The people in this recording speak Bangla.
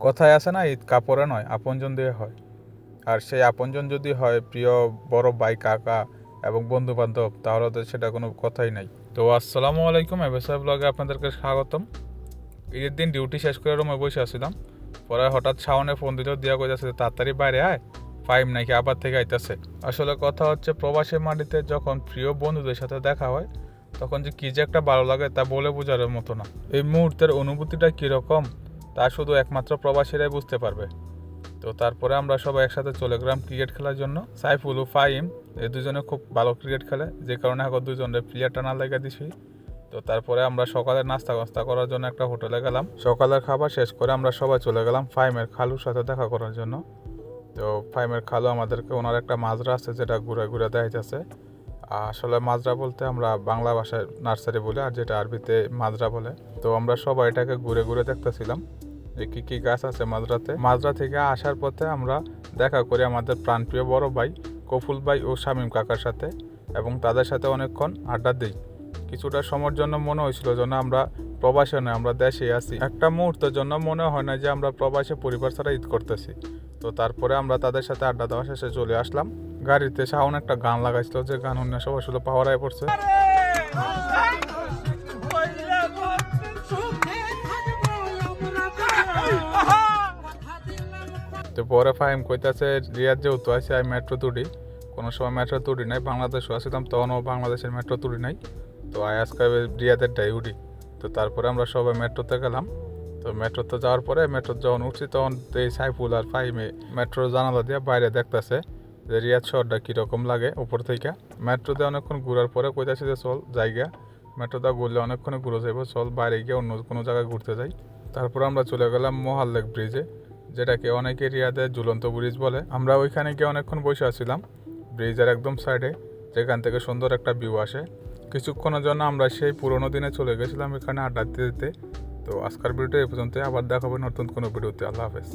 কথায় আছে না, ঈদ কাপড়ে নয় আপনজন দিয়ে হয়। আর সেই আপনজন যদি হয় প্রিয় বড় ভাই, কাকা এবং বন্ধু বান্ধব, তাহলে তো সেটা কোনো কথাই নাই। তো আসসালামু আলাইকুম, এবিএস ব্লগে আপনাদেরকে স্বাগতম। ঈদের দিন ডিউটি শেষ করে রুমে বসে আসছিলাম, পরে হঠাৎ শাওনে ফোন দিল, দিয়া কইতাছে তাড়াতাড়ি বাইরে আয়, ফাইম নাকি আবার থেকে আইতাছে। আসলে কথা হচ্ছে, প্রবাসী মাটিতে যখন প্রিয় বন্ধুদের সাথে দেখা হয় তখন যে কী যে একটা ভালো লাগে তা বলে বোঝার মতো না। এই মুহূর্তের অনুভূতিটা কীরকম তা শুধু একমাত্র প্রবাসীরাই বুঝতে পারবে। তো তারপরে আমরা সবাই একসাথে চলে গেলাম ক্রিকেট খেলার জন্য। সাইফুল ও ফাহিম এই দুজনে খুব ভালো ক্রিকেট খেলে, যে কারণে এখন দুজনের প্লেয়ার টানা লেগে দিছি। তো তারপরে আমরা সকালে নাস্তা করার জন্য একটা হোটেলে গেলাম। সকালের খাবার শেষ করে আমরা সবাই চলে গেলাম ফাহিমের খালুর সাথে দেখা করার জন্য। তো ফাহিমের খালু আমাদেরকে ওনার একটা মাজরা আছে যেটা ঘুরে ঘুরে দেখাইতেছে। আসলে মাজরা বলতে আমরা বাংলা ভাষায় নার্সারি বলে, আর যেটা আরবিতে মাজরা বলে। তো আমরা সবাই এটাকে ঘুরে ঘুরে দেখতেছিলাম যে কী কী গাছ আছে মাজরাতে। মাজরা থেকে আসার পথে আমরা দেখা করি আমাদের প্রাণপ্রিয় বড় ভাই কফুল ভাই ও শামীম কাকার সাথে, এবং তাদের সাথে অনেকক্ষণ আড্ডা দিই। কিছুটা সময়ের জন্য মনে হয়েছিল যেন আমরা প্রবাসে নয়, আমরা দেশে আছি। একটা মুহূর্তের জন্য মনে হয় না যে আমরা প্রবাসে পরিবার ছাড়া ঈদ করতেছি। তো তারপরে আমরা তাদের সাথে আড্ডা দেওয়া শেষে চলে আসলাম। গাড়িতে শাওন একটা গান লাগাইছিল, যে গান অন্য সবাই শুধু পাওয়ারায় পড়ছে। তো পরে ফাহিম কইতাছে রিয়াদ যেহেতু আছে আমি মেট্রো তুড়ি, কোনো সময় মেট্রো তুড়ি নাই, বাংলাদেশও আসছিলাম তখনও বাংলাদেশের মেট্রো তুড়ি নাই, তো আজকে রিয়াদের ডাই উঠি। তো তারপরে আমরা সবাই মেট্রোতে গেলাম। তো মেট্রোতে যাওয়ার পরে মেট্রো যখন উঠছি তখন এই সাইফুল আর ফাহিমে মেট্রোর জানালা দিয়ে বাইরে দেখতেছে যে রিয়াদ শহরটা কীরকম লাগে উপর থেকে। মেট্রোতে অনেকক্ষণ ঘোরার পরে কইতাছে যে চল জায়গা, মেট্রোটা ঘুরলে অনেকক্ষণে ঘুরে যাবো, চল বাইরে গিয়ে অন্য কোনো জায়গায় ঘুরতে যাই। তারপর আমরা চলে গেলাম মোহাল্লেক ব্রিজে, যেটাকে অনেকে রিয়াদে ঝুলন্ত ব্রিজ বলে। আমরা ওইখানে গিয়ে অনেকক্ষণ বসে আছিলাম ব্রিজের একদম সাইডে, যেখান থেকে সুন্দর একটা ভিউ আসে। কিছুক্ষণের জন্য আমরা সেই পুরোনো দিনে চলে গেছিলাম এখানে আড্ডা দিতে। তো আজকের ভিডিওটা এই পর্যন্ত, আবার দেখাবো নতুন কোনো ভিডিওতে। আল্লাহ হাফেজ।